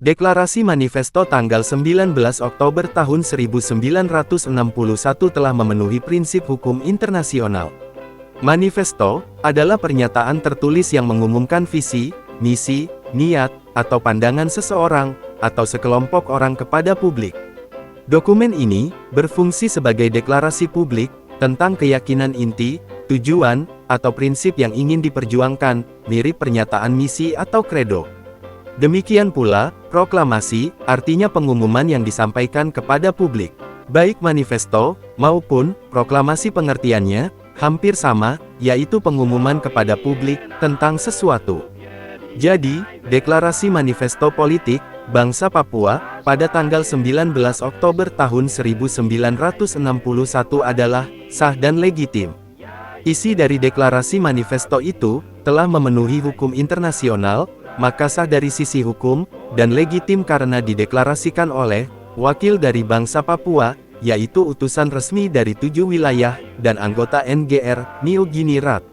Deklarasi Manifesto tanggal 19 Oktober tahun 1961 telah memenuhi prinsip hukum internasional. Manifesto adalah pernyataan tertulis yang mengumumkan visi, misi, niat, atau pandangan seseorang atau sekelompok orang kepada publik. Dokumen ini berfungsi sebagai deklarasi publik tentang keyakinan inti, tujuan, atau prinsip yang ingin diperjuangkan, mirip pernyataan misi atau kredo. Demikian pula, proklamasi, artinya pengumuman yang disampaikan kepada publik. Baik manifesto, maupun proklamasi pengertiannya, hampir sama, yaitu pengumuman kepada publik tentang sesuatu. Jadi, deklarasi manifesto politik, bangsa Papua, pada tanggal 19 Oktober tahun 1961 adalah sah dan legitim. Isi dari deklarasi manifesto itu telah memenuhi hukum internasional, maka sah dari sisi hukum, dan legitim karena dideklarasikan oleh wakil dari bangsa Papua, yaitu utusan resmi dari 7 wilayah, dan anggota NGR, New Guinea Rat.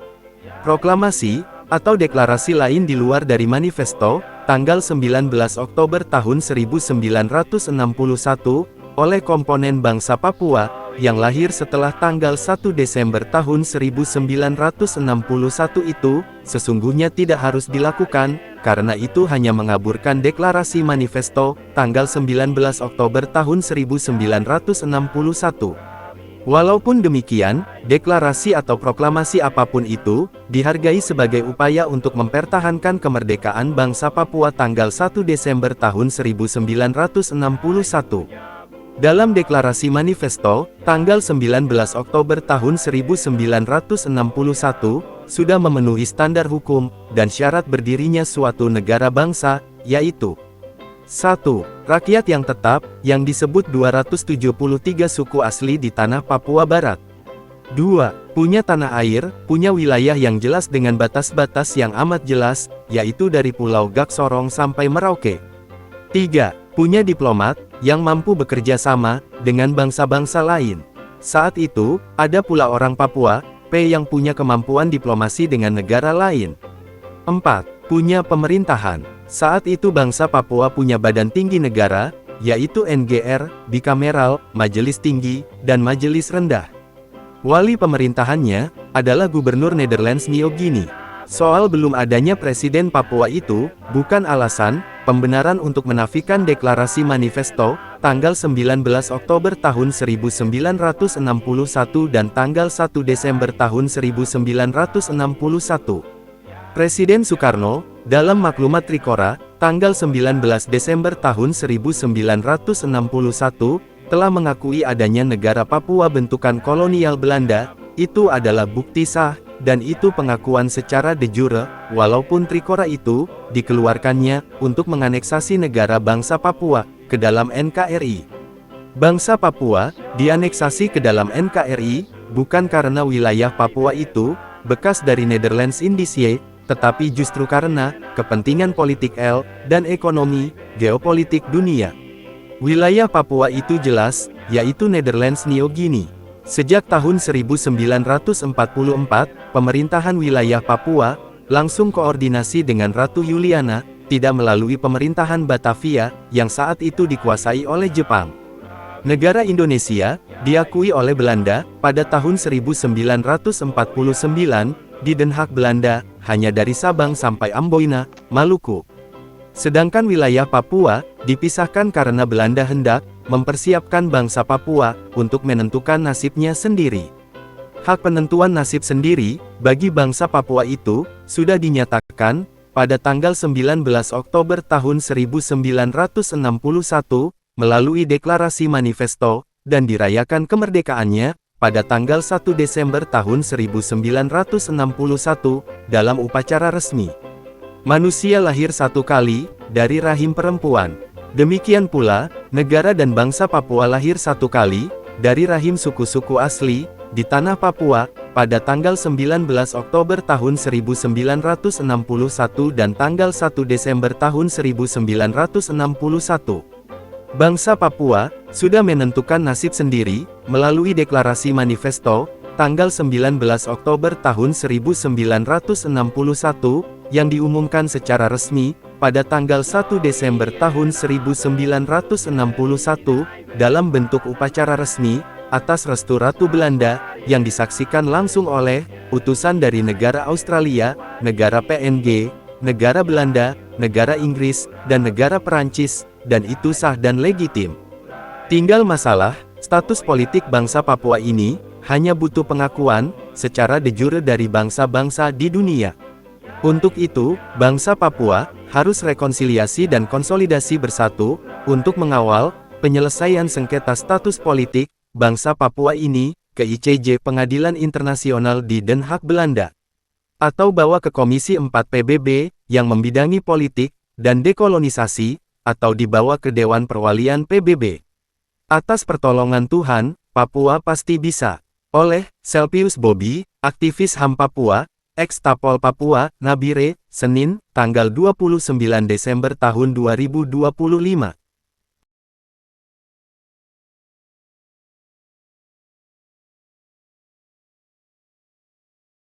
Proklamasi, atau deklarasi lain di luar dari manifesto, tanggal 19 Oktober tahun 1961, oleh komponen bangsa Papua, yang lahir setelah tanggal 1 Desember tahun 1961 itu, sesungguhnya tidak harus dilakukan, karena itu hanya mengaburkan deklarasi manifesto, tanggal 19 Oktober tahun 1961. Walaupun demikian, deklarasi atau proklamasi apapun itu, dihargai sebagai upaya untuk mempertahankan kemerdekaan bangsa Papua tanggal 1 Desember tahun 1961. Dalam deklarasi manifesto, tanggal 19 Oktober tahun 1961, sudah memenuhi standar hukum, dan syarat berdirinya suatu negara bangsa, yaitu 1. Rakyat yang tetap, yang disebut 273 suku asli di tanah Papua Barat. 2. Punya tanah air, punya wilayah yang jelas dengan batas-batas yang amat jelas, yaitu dari Pulau Gak Sorong sampai Merauke. 3. Punya diplomat, yang mampu bekerja sama dengan bangsa-bangsa lain. Saat itu, ada pula orang Papua, yang punya kemampuan diplomasi dengan negara lain. 4. Punya pemerintahan. Saat itu bangsa Papua punya badan tinggi negara, yaitu NGR, bikameral, majelis tinggi, dan majelis rendah. Wali pemerintahannya adalah Gubernur Netherlands New Guinea. Soal belum adanya Presiden Papua itu, bukan alasan, pembenaran untuk menafikan deklarasi manifesto, tanggal 19 Oktober tahun 1961 dan tanggal 1 Desember tahun 1961. Presiden Soekarno, dalam maklumat Trikora, tanggal 19 Desember tahun 1961, telah mengakui adanya negara Papua bentukan kolonial Belanda, itu adalah bukti sah, dan itu pengakuan secara de jure, walaupun Trikora itu dikeluarkannya untuk menganeksasi negara bangsa Papua ke dalam NKRI. Bangsa Papua dianeksasi ke dalam NKRI bukan karena wilayah Papua itu bekas dari Netherlands Indische, tetapi justru karena kepentingan politik dan ekonomi geopolitik dunia. Wilayah Papua itu jelas, yaitu Netherlands New Guinea. Sejak tahun 1944, pemerintahan wilayah Papua langsung koordinasi dengan Ratu Juliana, tidak melalui pemerintahan Batavia, yang saat itu dikuasai oleh Jepang. Negara Indonesia diakui oleh Belanda pada tahun 1949 di Den Haag Belanda, hanya dari Sabang sampai Amboina, Maluku. Sedangkan wilayah Papua dipisahkan karena Belanda hendak mempersiapkan bangsa Papua untuk menentukan nasibnya sendiri. Hak penentuan nasib sendiri bagi bangsa Papua itu sudah dinyatakan pada tanggal 19 Oktober tahun 1961 melalui deklarasi manifesto dan dirayakan kemerdekaannya pada tanggal 1 Desember tahun 1961 dalam upacara resmi. Manusia lahir satu kali dari rahim perempuan. Demikian pula, negara dan bangsa Papua lahir satu kali, dari rahim suku-suku asli, di tanah Papua, pada tanggal 19 Oktober tahun 1961 dan tanggal 1 Desember tahun 1961. Bangsa Papua, sudah menentukan nasib sendiri, melalui deklarasi manifesto, tanggal 19 Oktober tahun 1961, yang diumumkan secara resmi pada tanggal 1 Desember tahun 1961, dalam bentuk upacara resmi, atas restu Ratu Belanda, yang disaksikan langsung oleh utusan dari negara Australia, negara PNG, negara Belanda, negara Inggris, dan negara Perancis, dan itu sah dan legitim. Tinggal masalah, status politik bangsa Papua ini, hanya butuh pengakuan, secara de jure dari bangsa-bangsa di dunia. Untuk itu, bangsa Papua, harus rekonsiliasi dan konsolidasi bersatu, untuk mengawal, penyelesaian sengketa status politik, bangsa Papua ini, ke ICJ Pengadilan Internasional di Den Haag, Belanda. Atau bawa ke Komisi 4 PBB, yang membidangi politik, dan dekolonisasi, atau dibawa ke Dewan Perwalian PBB. Atas pertolongan Tuhan, Papua pasti bisa. Oleh Selpius Bobi, aktivis HAM Papua, ex-Tapol Papua, Nabire, Senin, tanggal 29 Desember tahun 2025.